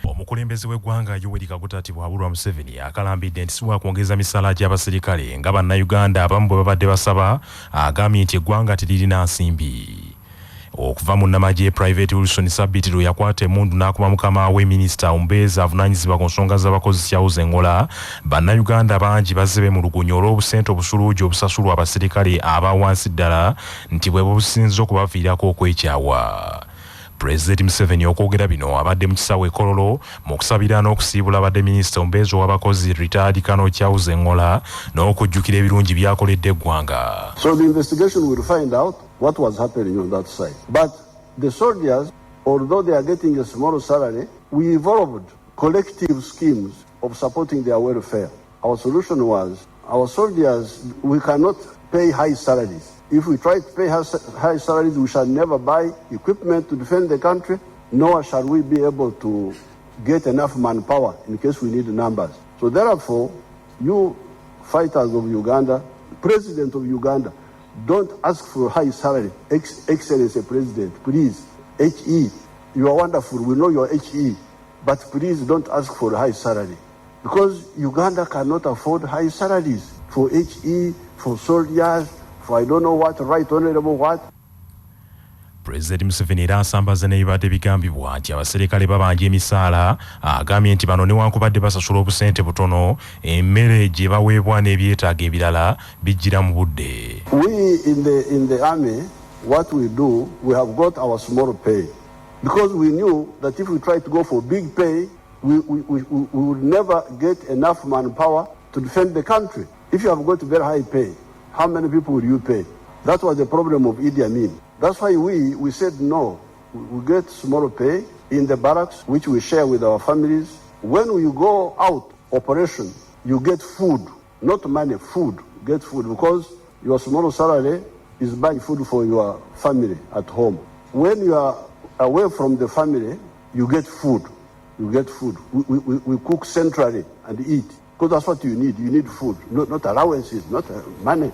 Omukulembeze w'eggwanga Yoweri Kaguta Tibuhaburwa Museven Akalambidde nti siwa kwongeza misaala gy'abasirikale nga bannayuganda abamu bwe babadde basaba, agambye nti eggwanga teririna nsimbi. Okuva mu nnamagye Private Wilson Sabitiro yakwata emmundu n'akuba mukama we minisita omubeezi avunaanyizibwa ku nsonga z'abakozi Charles Engola, bannayuganda bangi bazze beemulugunya olw'obusente obusuluugi obusasulwa abasirikale aba wansi ddala nti bwe businze okubaviirako okwekyawa. President Museven okwogera bino abadde mu kisaawe e Kololo mu kusabira n'okusiibula abadde minisita omubeezi w'abakozi retired Colonel Charles Engola n'okujjukira ebirungi byakoledde eggwanga. So the investigation will find out what was happening on that side. But the soldiers, although they are getting a small salary, we evolved collective schemes of supporting their welfare. Our solution was our soldiers, we cannot pay high salaries. If we try to pay high salaries, we shall never buy equipment to defend the country, nor shall we be able to get enough manpower in case we need numbers. So therefore, you fighters of Uganda, President of Uganda, don't ask for high salary. Excellency President, please, HE, you are wonderful, we know you are HE, but please don't ask for high salary. Because Uganda cannot afford high salaries for HE, for soldiers, for I don't know what, right honorable what. President Museven era asambaza n'ebibadde bigambibwa nti abasirikale babanja emisaala, agambye nti bano newankubadde basasula obusente butono, emmere gye baweebwa n'ebyetaago ebirala bijjira mu budde. We in the army, what we do, we have got our small pay. Because we knew that if we try to go for big pay, we would never get enough manpower to defend the country. If you have got very high pay, how many people will you pay? That was the problem of Idi Amin. That's why we said no. We get small pay in the barracks, which we share with our families. When we go out operation, you get food, not money, food. Get food because your small salary is buying food for your family at home. When you are away from the family, you get food. You get food. We cook centrally and eat. Because that's what you need. You need food, not allowances, not money.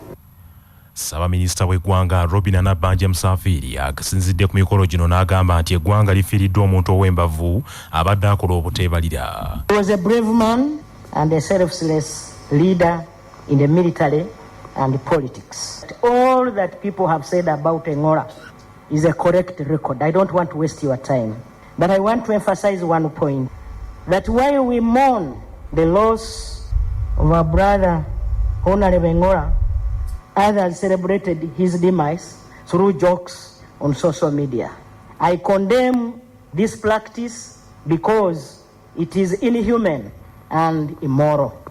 Saba Minisita w'eggwanga Robin Anabanja Musafiri akasinzidde ku mikolo gino n'agamba nti eggwanga lifiiriddwa omuntu ow'embavu abadde akola obuteebalira. He was a brave man and a selfless leader in the military and politics. All that people have said about Engola is a correct record. I don't want to waste your time. But I want to emphasize one point, that while we mourn the loss of our brother, Honorable Engola, others celebrated his demise through jokes on social media. I condemn this practice because it is inhuman and immoral.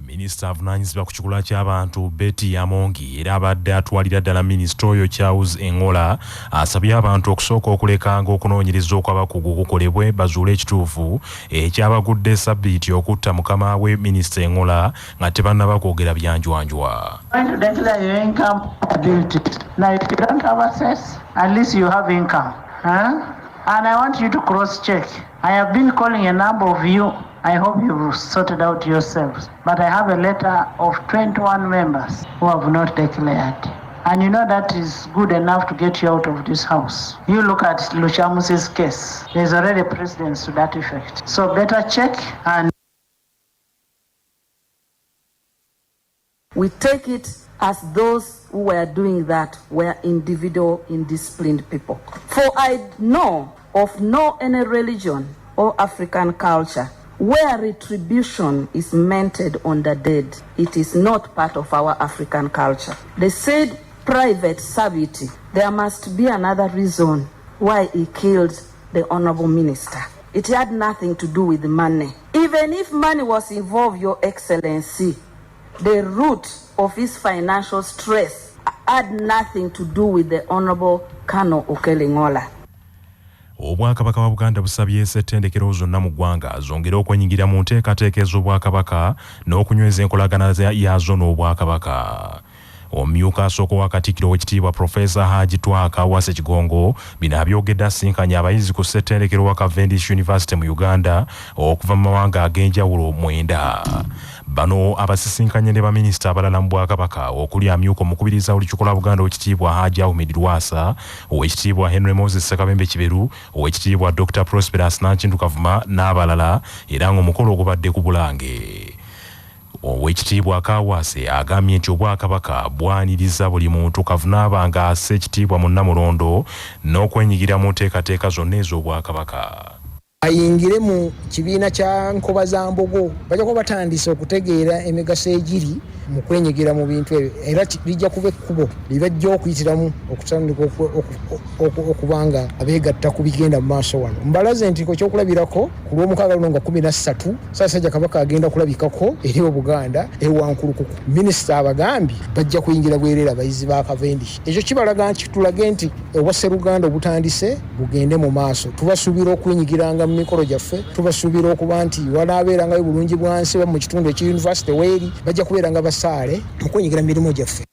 Minisita avunaanyizibwa ku kikula ky'abantu Betty Amongi era abadde atwalira ddala minisita oyo Charles Engola asabye abantu okusooka okulekanga okunoonyereza okw'abakugu kukolebwe bazuule ekituufu ekyabagudde Sabbiiti okutta mukama we minisita Engola nga tebannaba kwogera byanjwanjwa. Declare your income ability. Now if you don't have access, at least you have income. And I want you to cross-check. I have been calling a number of you. I hope you've sorted out yourselves. But I have a letter of 21 members who have not declared. And you know that is good enough to get you out of this house. You look at Luchamusi's case. There's already precedence to that effect. So better check and... We take it as those who were doing that were individual, indisciplined people. For I know of no any religion or African culture where retribution is meted on the dead. It is not part of our African culture. They said Private Sabiti, there must be another reason why he killed the Honorable Minister. It had nothing to do with money. Even if money was involved, Your Excellency, the root of his financial stress had nothing to do with the Honorable Colonel Engola. Obwakabaka wa Buganda busabye ssettendekero zonna mu ggwanga zongera okwenyingira mu nteekateeka ez'Obwakabaka n'okunyweza enkolagana yazo n'Obwakabaka. Omumyuka asooka wa Katikkiro w'ekitiibwa Profesa Haji Twaka wa Ssekigongo bino abyogedde asinkanya abayizi ku ssettendekero wa Cavendish University mu Uganda okuva mu mawanga ag'enjawulo 9. Bano abasisinkanye ne baminisita abalala mu Bwakabaka okuli amyuka omukubiriza olukiiko lwa Buganda Oweekitiibwa Hajji Ahmed Lwasa, Oweekitiibwa Henry Moses Ssekabembe Kiberu, Oweekitiibwa Dr. Prosperous Nankindu Kavuma n'abalala era ng'omukolo ogubadde ku Bulange. Oweekitiibwa Kaawaase agambye nti Obwakabaka bwaniriza buli muntu Kavuma nga asse ekitiibwa mu Nnamulondo n'okwenyigira mu nteekateeka zonna ez'Obwakabaka. Ayingire mu kibiina kya Nkoba za Mbogo bajja kuba batandise okutegeera emigaso egiri mu kwenyigira mu bintu ebyo era lijja kuba ekkubo libajja okuyitiramu okutandika okubanga abeegatta ku bigenda mu maaso wano. Mbalaze nti ekyokulabirako ku Lwomukaaga luno nga 13 Ssaabasajja Kabaka agenda kulabikako eri Obuganda ewankulukuku. Minisita abagambye bajja kuyingira bwereere abayizi ba Cavendish. Ekyo kibalaga nti tulage nti Obwasseruganda obutandise bugende mu maaso. Tubasuubira okwenyigiranga mu mikolo gyaffe, tubasuubira okuba nti wanaabeerangayo bulungi bwansi mu kitundu eky'university weeri bajja kubeeranga basaale okwenyigira mu mirimu gyaffe.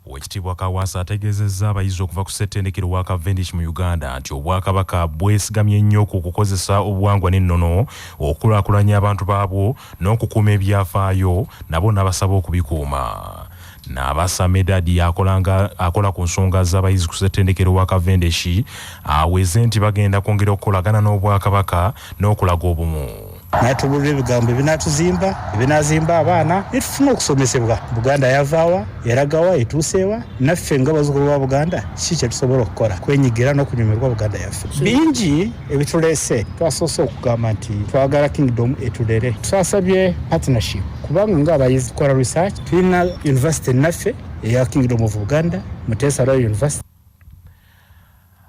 Oweekitiibwa Kaawaase ategeezezza abayizi okuva ku ssettendekero wa Cavendish mu Uganda nti Obwakabaka bwesigamye nnyo ku kukozesa obuwangwa n'ennono okulaakulanya abantu baabwo n'okukuuma ebyafaayo nabo n'abasaba okubikuuma. N'abassa Medadi akola ku nsonga z'abayizi ku ssettendekero wa Cavendish aweze nti bagenda kwongera okukolagana n'Obwakabaka n'okulaga obumu. Natubulira ebigambo ebinaazimba abaana netufuna okusomesebwa. Buganda yavaawa yaragawa etuuseewa naffe nga bazzukulu ba Buganda kiki kye tusobola okukola kwenyigira n'okunyumirwa Buganda yaffe. Bingi ebituleese twasoose okugamba nti twagala kingdom etulere. Twasabye partnership kubanga ng'abayizi tukola research tulina university naffe eya Kingdom of Buganda Muteesa Royal University.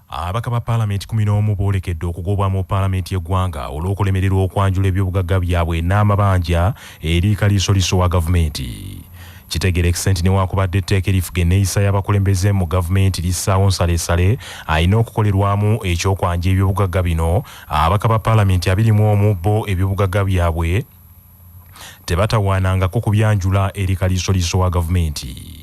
Ababaka ba Paalamenti 11 boolekedde okugobwa mu Paalamenti y'eggwanga olw'okulemererwa okwanjula ebyobugagga byabwe n'amabanja eri kaliisoliiso wa gavumenti. Kitegeerekese nti newankubadde etteeka erifuga enneeyisa y'abakulembeze mu gavumenti lissaawo nsaleesale alina okukolerwamu ekyokwanja ebyobugagga bino, ababaka ba Paalamenti 21 bo ebyobugagga byabwe tebatawaanangako kubyanjula eri kaliisoliiso wa gavumenti.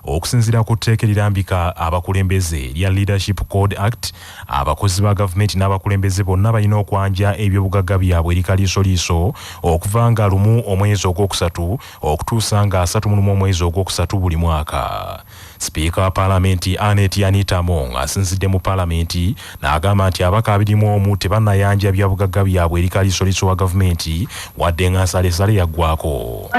Okusinziira ku tteeka erirambika abakulembeze lya Leadership Code Act, abakozi ba gavumenti n'abakulembeze bonna balina okwanja ebyobugagga byabwe eri kaliisoliiso okuva nga 1 omwezi ogwokusatu okutuusa nga 31 omwezi ogwokusatu buli mwaka. Sipiika wa Paalamenti Anita Among asinzidde mu Paalamenti n'agamba nti ababaka 21 tebannayanja byabugagga byabwe eri kaliisoliiso wa gavumenti wadde nga nsaleesale yaggwako.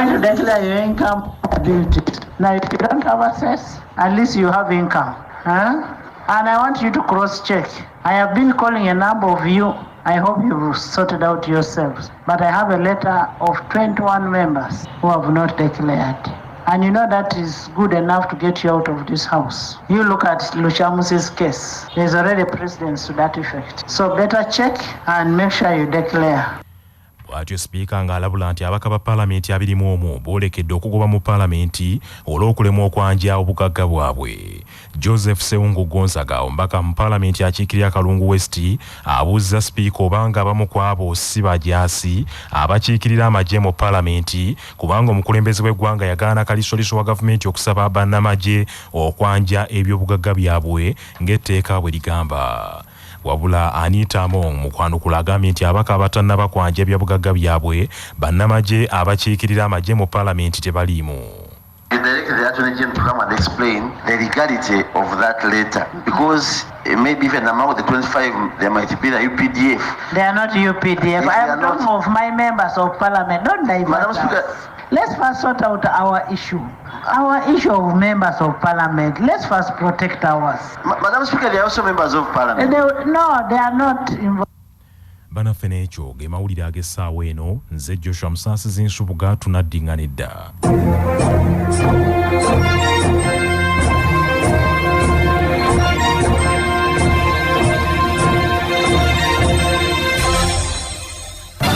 Now, if you don't have access, at least you have income. And I want you to cross-check. I have been calling a number of you. I hope you've sorted out yourselves. But I have a letter of 21 members who have not declared. And you know that is good enough to get you out of this house. You look at Luchamus's case. There's already precedence to that effect. So better check and make sure you declare. Bw'atyo sipiika ng'alabula nti ababaka ba Paalamenti 21 boolekedde okugoba mu Paalamenti olw'okulemwa okwanja obugagga bwabwe. Joseph Sewungu Gonzaga, omubaka mu Paalamenti akiikirira Kalungu West, abuuzza sipiika obanga abamu ku abo si bajaasi abakiikirira amagye mu Paalamenti kubanga omukulembeze w'eggwanga yagaana kaliisoliiso wa gavumenti okusaba bannamagye okwanja ebyobugagga byabwe ng'etteeka bwe ligamba. Wabula Anita Among mukwanukula agambye nti ababaka abatannaba kwanja ebyobugagga byabwe bannamagye abakiikirira amagye mu Paalamenti tebaliimu. Directly the Attorney General to come and explain the legality of that letter, because maybe even among the 25 there might be the UPDF. They are not UPDF. I am talking of my members of Parliament. Don't divert us. Let's first sort out our issue. Our issue of members of Parliament. Let's first protect ours. Madam Speaker, they are also members of Parliament. No, they are not involved. Banaffe n'ekyo ge mawulire ag'essaawa eno, nze Joshua Musaasizi Nsubuga tunaddingana edda.